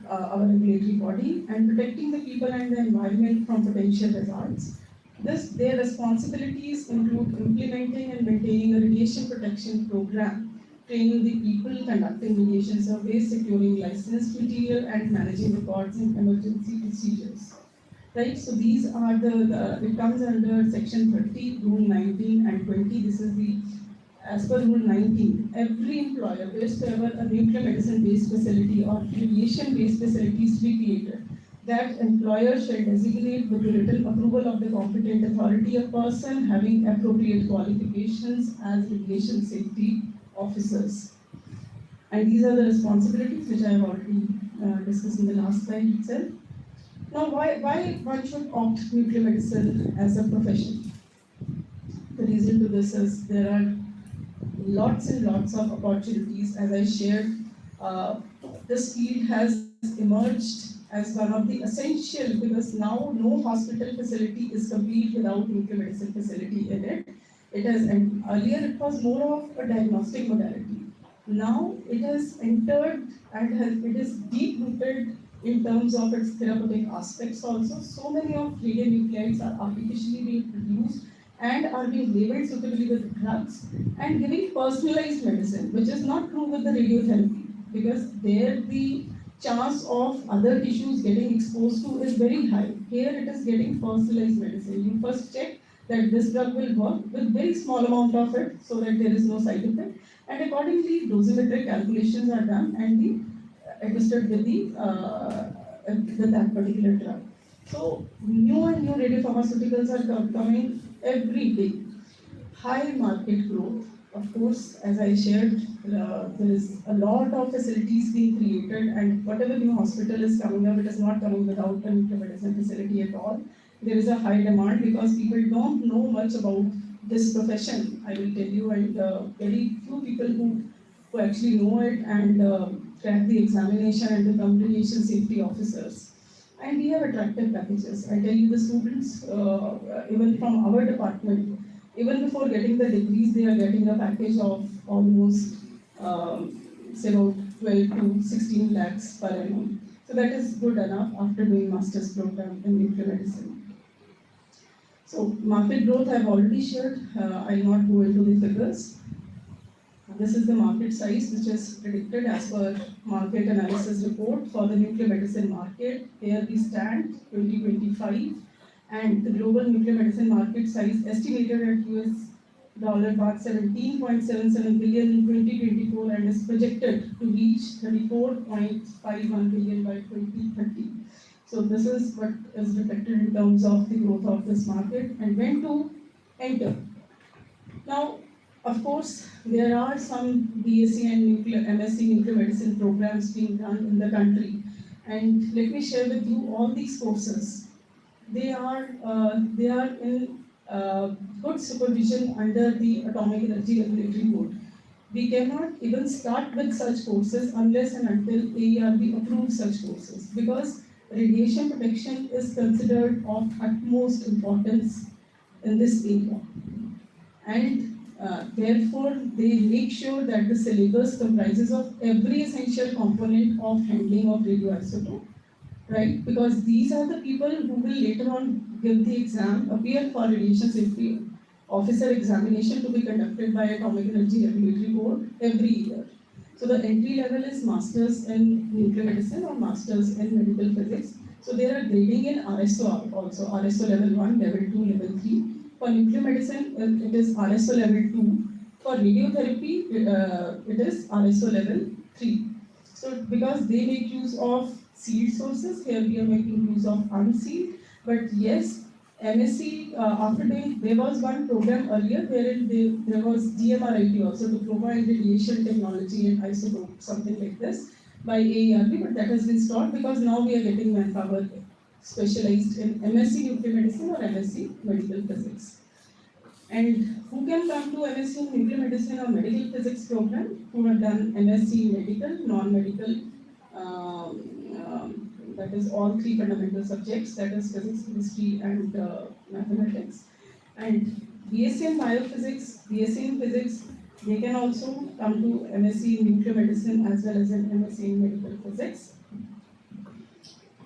our regulatory body, and protecting the people and the environment from potential hazards. Their responsibilities include implementing and maintaining a radiation protection program, training the people, conducting radiation surveys, securing licensed material, and managing records and emergency procedures. Right, so these are it comes under section 30, rule 19 and 20. This is as per rule 19, every employer, wheresoever a nuclear medicine based facility or radiation based facility is to be created, that employer shall designate with the written approval of the competent authority a person having appropriate qualifications as radiation safety officers. And these are the responsibilities which I have already discussed in the last slide itself. Now, why one should opt nuclear medicine as a profession? The reason to this is there are lots and lots of opportunities. As I shared, this field has emerged as one of the essential, because now no hospital facility is complete without nuclear medicine facility in it. And earlier it was more of a diagnostic modality. Now it has entered and it is deep rooted in terms of its therapeutic aspects also. So many of radionuclides are artificially being produced and are being labeled suitably with drugs and giving personalized medicine, which is not true with the radiotherapy, because there the chance of other tissues getting exposed to is very high. Here it is getting personalized medicine. You first check that this drug will work with very small amount of it so that there is no side effect, and accordingly dosimetric calculations are done and administered with that particular drug. So new and new radiopharmaceuticals are coming every day. High market growth. Of course, as I shared, there is a lot of facilities being created, and whatever new hospital is coming up, it is not coming without a nuclear medicine facility at all. There is a high demand because people don't know much about this profession, I will tell you, and very few people who actually know it and crack the examination and become radiation safety officers. And we have attractive packages. I tell you, the students, even from our department, even before getting the degrees, they are getting a package of almost, say about 12 to 16 lakhs per annum. So that is good enough after doing master's program in nuclear medicine. So market growth I have already shared. I will not go into the figures. This is the market size which is predicted as per market analysis report for the nuclear medicine market. Here we stand 2025, and the global nuclear medicine market size estimated at US $17.77 billion in 2024 and is projected to reach 34.51 billion by 2030. So this is what is reflected in terms of the growth of this market and when to enter. Now, of course, there are some BSc and MSc nuclear medicine programs being done in the country. And let me share with you all these courses. they are in good supervision under the Atomic Energy Regulatory Board. We cannot even start with such courses unless and until AERB approves such courses, because radiation protection is considered of utmost importance in this area. And therefore, they make sure that the syllabus comprises of every essential component of handling of radioisotope, right? Because these are the people who will later on give the exam, appear for radiation safety officer examination to be conducted by Atomic Energy Regulatory Board every year. So the entry level is masters in nuclear medicine or masters in medical physics. So there are grading in RSO also, RSO level 1, level 2, level 3. For nuclear medicine, it is RSO level 2. For radiotherapy, it is RSO level 3. So because they make use of seed sources, here we are making use of unseed. But yes, MSc, after doing, there was one program earlier wherein there was DMRIT also, Diploma in Radiation Technology and Isotope, something like this, by AERB, but that has been stopped because now we are getting manpower specialized in MSc Nuclear Medicine or MSc Medical Physics. And who can come to MSc in Nuclear Medicine or Medical Physics program? Who have done MSc Medical, non-medical, that is all three fundamental subjects, that is physics, chemistry, and mathematics. And BSc in Biophysics, BSc in Physics, they can also come to MSc in Nuclear Medicine as well as in MSc in Medical Physics.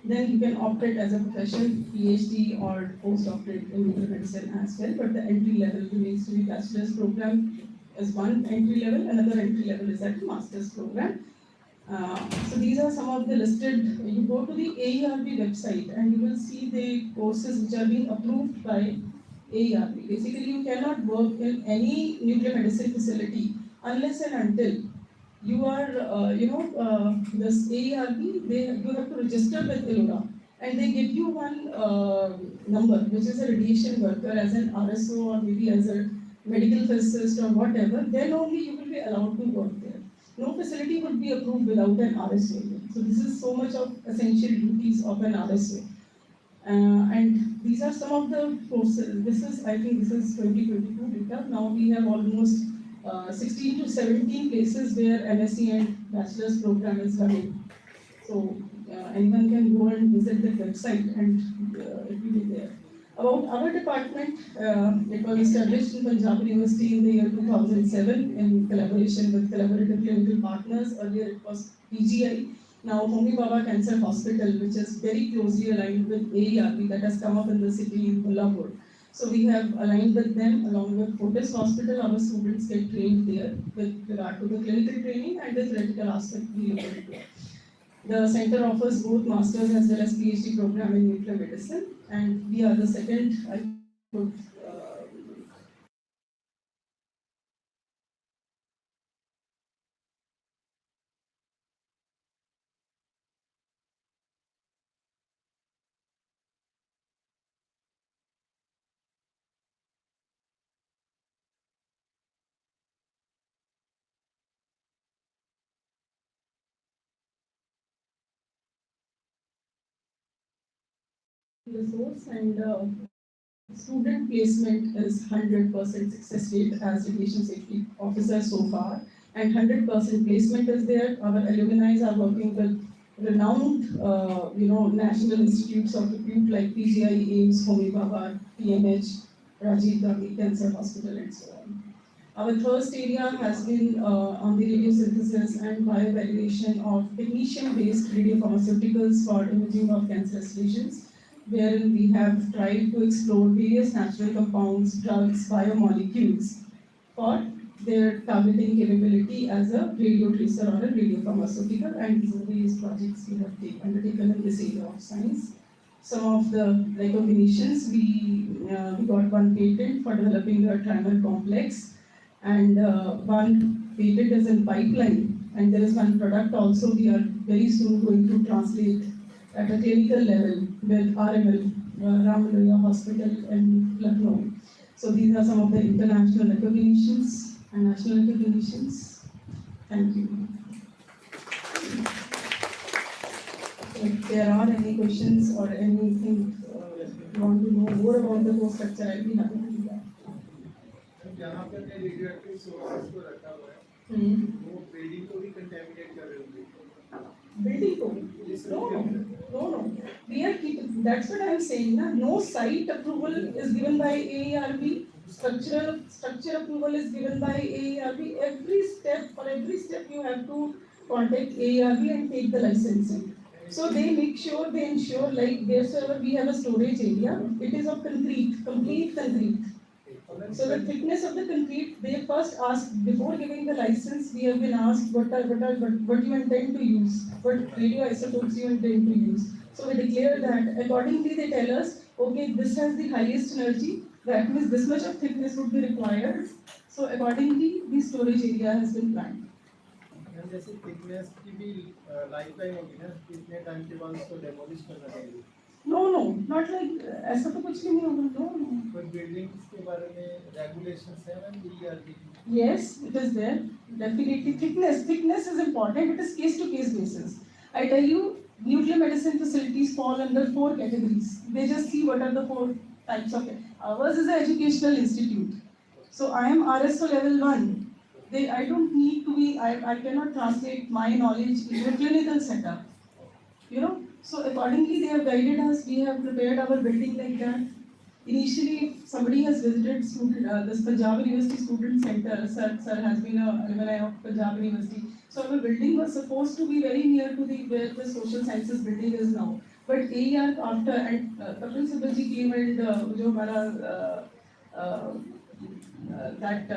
Then you can opt it as a profession, PhD or postdoctorate in nuclear medicine as well, but the entry level remains to be bachelor's program is one entry level, another entry level is at master's program. So these are some of the listed, you go to the AERB website and you will see the courses which are being approved by AERB. Basically, you cannot work in any nuclear medicine facility unless and until you are, this AERB, you have to register with ILORA, and they give you one number, which is a radiation worker as an RSO or maybe as a medical physicist or whatever, then only you will be allowed to work there. No facility would be approved without an RSO. So this is so much of essential duties of an RSO. And these are some of the courses. This is, I think this is 2022 data. Now we have almost 16 to 17 places where MSc and bachelor's program is running. So anyone can go and visit the website and it will be there. About our department, it was established in Punjab University in the year 2007 in collaboration with collaborative clinical partners. Earlier it was PGI. Now Homi Baba Cancer Hospital, which is very closely aligned with AERB that has come up in the city in Kolhapur. So we have aligned with them along with Fortis Hospital. Our students get trained there with regard to the clinical training and the theoretical aspect we look into. The center offers both master's as well as PhD program in nuclear medicine, and we are the second, I could, resource, and student placement is 100% success rate as radiation safety officer so far, and 100% placement is there. Our alumni are working with renowned, national institutes of repute like PGI, AIMS, Homi Baba, PMH, Rajiv Gandhi Cancer Hospital, and so on. Our thirst area has been on the radiosynthesis and bioevaluation of technetium-based radiopharmaceuticals for imaging of cancerous lesions, wherein we have tried to explore various natural compounds, drugs, biomolecules for their targeting capability as a radiotracer or a radiopharmaceutical, and these are various projects we have undertaken in this area of science. Some of the recognitions, we got one patent for developing a trimer complex, and one patent is in pipeline, and there is one product also we are very soon going to translate at a clinical level with RML, Ram Manohar Hospital in Lucknow. So these are some of the international recognitions and national recognitions. Thank you. If there are any questions or anything, you want to know more about the course structure, I'll be happy to do that. जहाँ पे हमने radioactive sources को रखा हुआ है वो building को भी कंटेमिनेट कर रहे होंगे Building code. No. We are keeping. That's what I am saying. Na? No site approval is given by AERB. Structure approval is given by AERB. For every step, you have to contact AERB and take the licensing. So they ensure, like wheresoever we have a storage area, it is of concrete, complete concrete. So the thickness of the concrete, they first ask before giving the license. We have been asked what you intend to use, what radioisotopes you intend to use. So we declare that. Accordingly, they tell us, okay, this has the highest energy. That means this much of thickness would be required. So accordingly, the storage area has been planned. जैसे thickness की भी life time होगी ना कितने time के बाद उसको demolish करना चाहिए No, not like ऐसा तो कुछ भी नहीं होगा. No. कोई बिल्डिंग्स के बारे में रेगुलेशंस है ma'am ERB Yes, it is there. Definitely, thickness is important. It is case to case basis. I tell you, nuclear medicine facilities fall under 4 categories. They just see what are the 4 types of it. Ours is an educational institute. So I am RSO level 1. I don't need to be, I cannot translate my knowledge into a clinical setup. So accordingly they have guided us. We have prepared our building like that. Initially, if somebody has visited this Punjab University Student Center, sir has been a alumni of Punjab University. So our building was supposed to be very near to where the social sciences building is now. But AER after, and Kapil Sibal ji came and जो हमारा that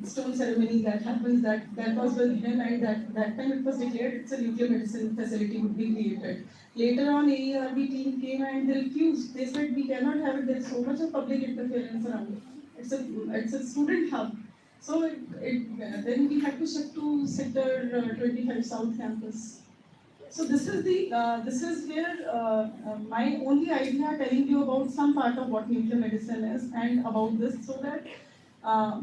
stone ceremony that happens, that was with him, and that time it was declared it's a nuclear medicine facility would be created. Later on, AERB team came and they refused. They said we cannot have it. There's so much of public interference around. It's a student hub. So then we had to shift to Sector 25 South Campus. So this is where my only idea telling you about some part of what nuclear medicine is and about this, so that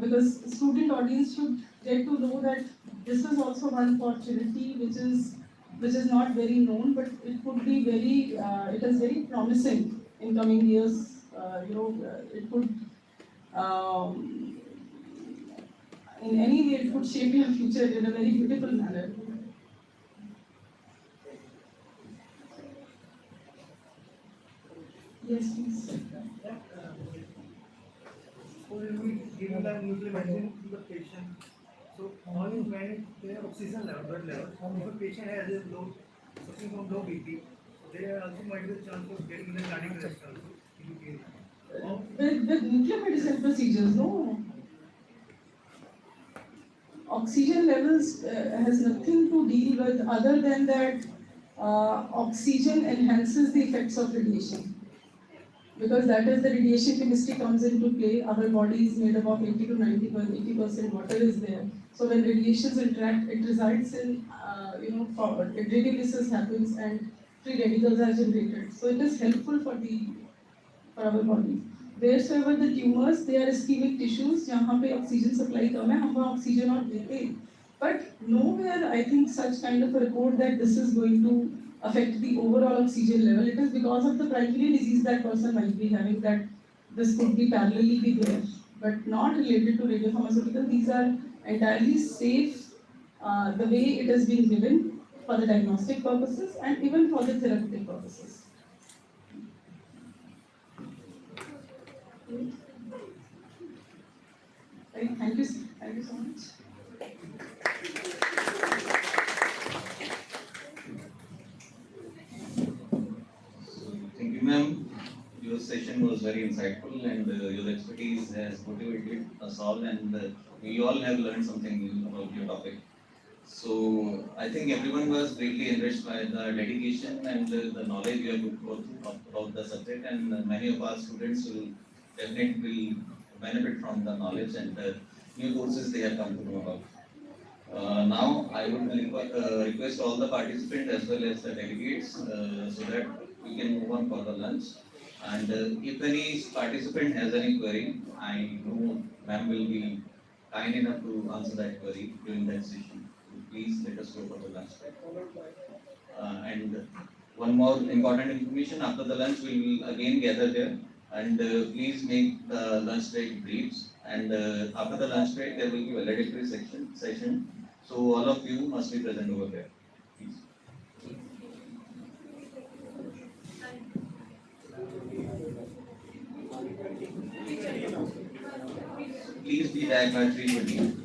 because student audience should get to know that this is also one opportunity which is not very known, but it could be it is very promising in coming years. It could in any way it could shape your future in a very beautiful manner. Yes, please. So we give the nuclear medicine to the patient. So how you manage their oxygen level, blood level. If a patient has a suffering from low BP, so they also might be the chance of getting the cardiac arrest also. With nuclear medicine procedures, no. Oxygen levels has nothing to deal with other than that oxygen enhances the effects of radiation. Because that is the radiation chemistry comes into play. Our body is made up of 80 to 80% water is there. So when radiations interact, it resides in, radiolysis happens and free radicals are generated. So it is helpful for our body. Wheresoever the tumors, they are ischemic tissues, जहाँ पे oxygen supply कम है, हम वहाँ oxygen और देते हैं. But nowhere I think such kind of a report that this is going to affect the overall oxygen level. It is because of the primary disease that person might be having that this could be parallelly be there, but not related to radiopharmaceutical. These are entirely safe the way it has been given for the diagnostic purposes and even for the therapeutic purposes. Right, thank you so much. Thank you, ma'am. Your session was very insightful, and your expertise has motivated us all, and we all have learned something new about your topic. So I think everyone was greatly enriched by the dedication and the knowledge you have put forth about the subject, and many of our students will definitely benefit from the knowledge and the new courses they have come to know about. Now I would request all the participants as well as the delegates so that we can move on for the lunch. And if any participant has any query, I know ma'am will be kind enough to answer that query during that session. So please let us go for the lunch. And one more important information: after the lunch, we will again gather there And please make the lunch break brief. And after the lunch break, there will be valedictory session. So all of you must be present over there. Please. Please be back by 3:20.